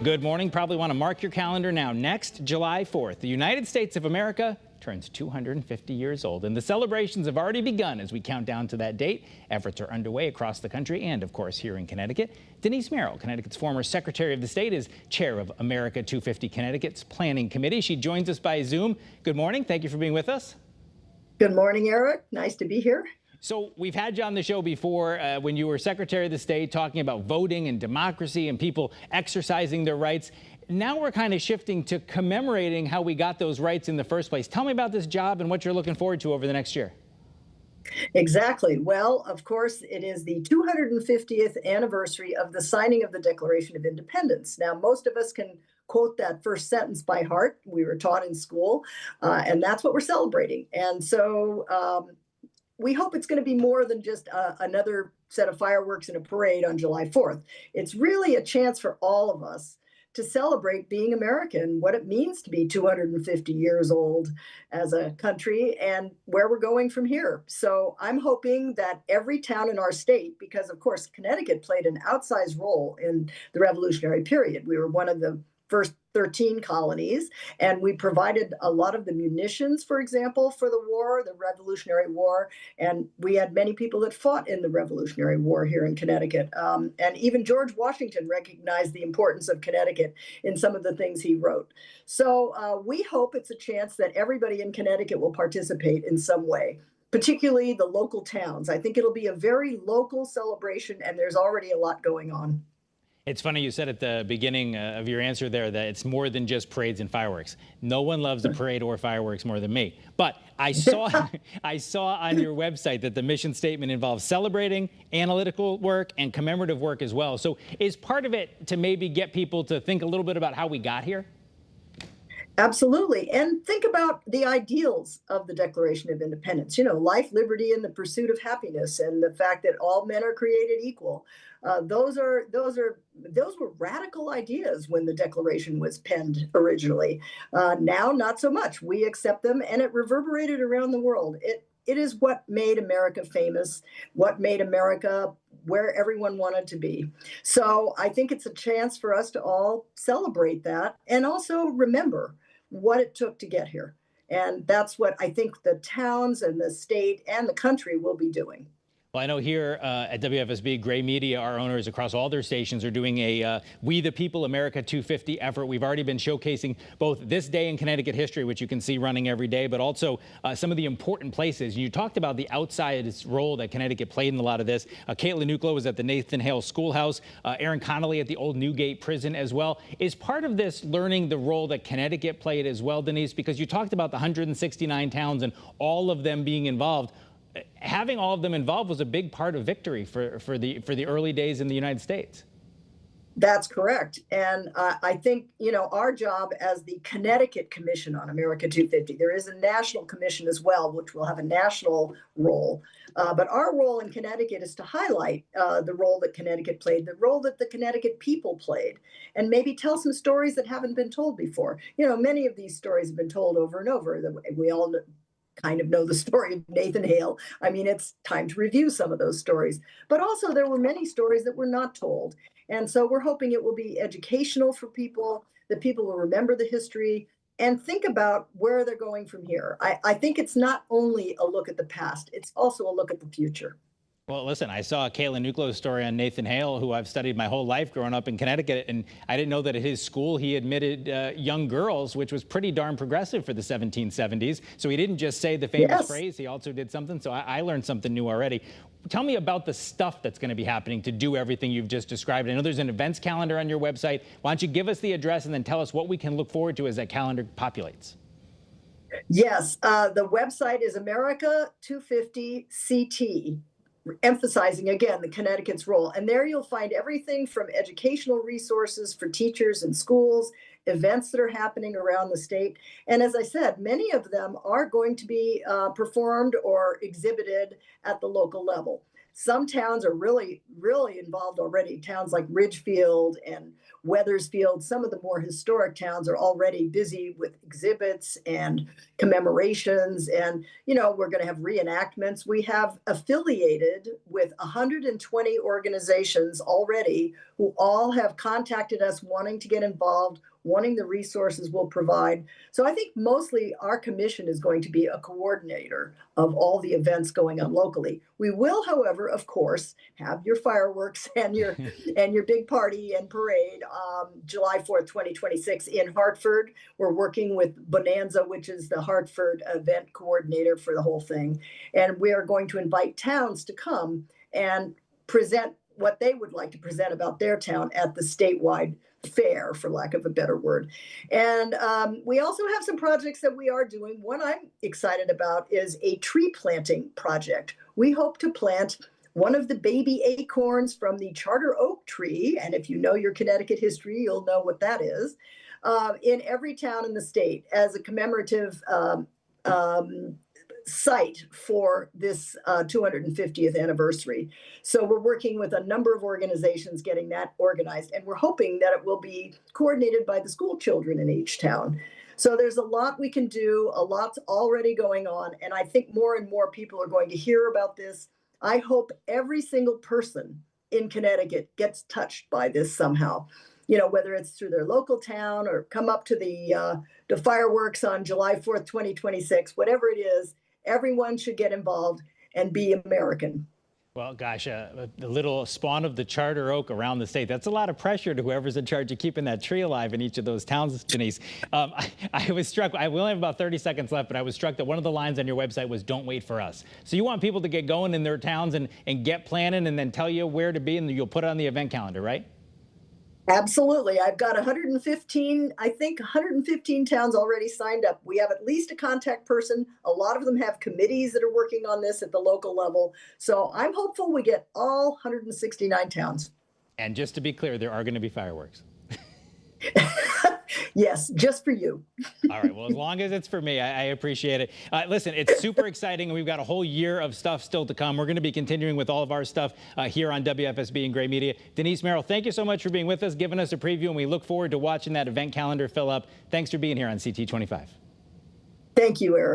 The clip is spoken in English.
Good morning. Probably want to mark your calendar now. Next, July 4th, the United States of America turns 250 years old, and the celebrations have already begun as we count down to that date. Efforts are underway across the country and, of course, here in Connecticut. Denise Merrill, Connecticut's former Secretary of the State, is chair of America250 Connecticut's Planning Committee. She joins us by Zoom. Good morning. Thank you for being with us. Good morning, Eric. Nice to be here. So we've had you on the show before when you were Secretary of the State talking about voting and democracy and people exercising their rights. Now we're kind of shifting to commemorating how we got those rights in the first place. Tell me about this job and what you're looking forward to over the next year. Exactly. Well, of course, it is the 250th anniversary of the signing of the Declaration of Independence. Now, most of us can quote that first sentence by heart. We were taught in school, and that's what we're celebrating. And so we hope it's going to be more than just another set of fireworks and a parade on July 4th. It's really a chance for all of us to celebrate being American, what it means to be 250 years old as a country, and where we're going from here. So I'm hoping that every town in our state, because of course Connecticut played an outsized role in the Revolutionary period. We were one of the first 13 colonies, and we provided a lot of the munitions, for example, for the war, the Revolutionary War, and we had many people that fought in the Revolutionary War here in Connecticut. And even George Washington recognized the importance of Connecticut in some of the things he wrote. So we hope it's a chance that everybody in Connecticut will participate in some way, particularly the local towns. I think it'll be a very local celebration, and there's already a lot going on. It's funny you said at the beginning of your answer there that it's more than just parades and fireworks. No one loves a parade or fireworks more than me. But I saw on your website that the mission statement involves celebrating, analytical work, and commemorative work as well. So is part of it to maybe get people to think a little bit about how we got here? Absolutely. And think about the ideals of the Declaration of Independence, life, liberty, and the pursuit of happiness, and the fact that all men are created equal. Those were radical ideas when the Declaration was penned originally. Now, not so much. We accept them, and it reverberated around the world. It is what made America famous, what made America where everyone wanted to be. So I think it's a chance for us to all celebrate that and also remember what it took to get here. And that's what I think the towns and the state and the country will be doing. Well, I know here at WFSB, Gray Media, our owners across all their stations are doing a We the People America 250 effort. We've already been showcasing both this day in Connecticut history, which you can see running every day, but also some of the important places. You talked about the outside role that Connecticut played in a lot of this. Caitlin Nuclo was at the Nathan Hale Schoolhouse, Aaron Connolly at the Old Newgate Prison as well. Is part of this learning the role that Connecticut played as well, Denise? Because you talked about the 169 towns and all of them being involved. Having all of them involved was a big part of victory for the early days in the United States. That's correct. And I think, our job as the Connecticut Commission on America 250, there is a national commission as well, which will have a national role. But our role in Connecticut is to highlight the role that Connecticut played, the role that the Connecticut people played, and maybe tell some stories that haven't been told before. Many of these stories have been told over and over. We all kind of know the story of Nathan Hale. I mean, it's time to review some of those stories. But also there were many stories that were not told. And so we're hoping it will be educational for people, that people will remember the history and think about where they're going from here. I think it's not only a look at the past, it's also a look at the future. Well, listen, I saw Caitlin Nuclo's story on Nathan Hale, who I've studied my whole life growing up in Connecticut, and I didn't know that at his school he admitted young girls, which was pretty darn progressive for the 1770s. So he didn't just say the famous phrase, he also did something. So I learned something new already. Tell me about the stuff that's going to be happening to do everything you've just described. I know there's an events calendar on your website. Why don't you give us the address and then tell us what we can look forward to as that calendar populates? Yes, the website is America250CT. Emphasizing again the Connecticut's role. And there you'll find everything from educational resources for teachers and schools, events that are happening around the state. And as I said, many of them are going to be performed or exhibited at the local level. Some towns are really, really involved already. Towns like Ridgefield and Weathersfield, some of the more historic towns are already busy with exhibits and commemorations. And, we're going to have reenactments. We have affiliated with 120 organizations already who all have contacted us wanting to get involved, wanting the resources we'll provide. So I think mostly our commission is going to be a coordinator of all the events going on locally. We will, however, of course, have your fireworks and your big party and parade July 4th, 2026 in Hartford. We're working with Bonanza, which is the Hartford event coordinator for the whole thing. And we are going to invite towns to come and present what they would like to present about their town at the statewide fair, for lack of a better word. And we also have some projects that we are doing. One I'm excited about is a tree planting project. We hope to plant one of the baby acorns from the charter oak tree, and if you know your Connecticut history, you'll know what that is, in every town in the state as a commemorative site for this 250th anniversary. So we're working with a number of organizations getting that organized, and we're hoping that it will be coordinated by the school children in each town. So there's a lot we can do, a lot's already going on, and I think more and more people are going to hear about this. I hope every single person in Connecticut gets touched by this somehow. Whether it's through their local town or come up to the fireworks on July 4th, 2026, whatever it is, everyone should get involved and be American. Well, gosh, the little spawn of the charter oak around the state, that's a lot of pressure to whoever's in charge of keeping that tree alive in each of those towns, Denise. I was struck, we only have about 30 seconds left, but I was struck that one of the lines on your website was "Don't wait for us." So you want people to get going in their towns and get planning and then tell you where to be, and you'll put it on the event calendar, right? Absolutely. I've got 115 towns already signed up. We have at least a contact person. A lot of them have committees that are working on this at the local level. So I'm hopeful we get all 169 towns. And just to be clear, there are going to be fireworks. Yes, just for you. All right. Well, as long as it's for me, I appreciate it. Listen, it's super exciting, and we've got a whole year of stuff still to come. We're going to be continuing with all of our stuff here on WFSB and Gray Media. Denise Merrill, thank you so much for being with us, giving us a preview, and we look forward to watching that event calendar fill up. Thanks for being here on CT25. Thank you, Eric.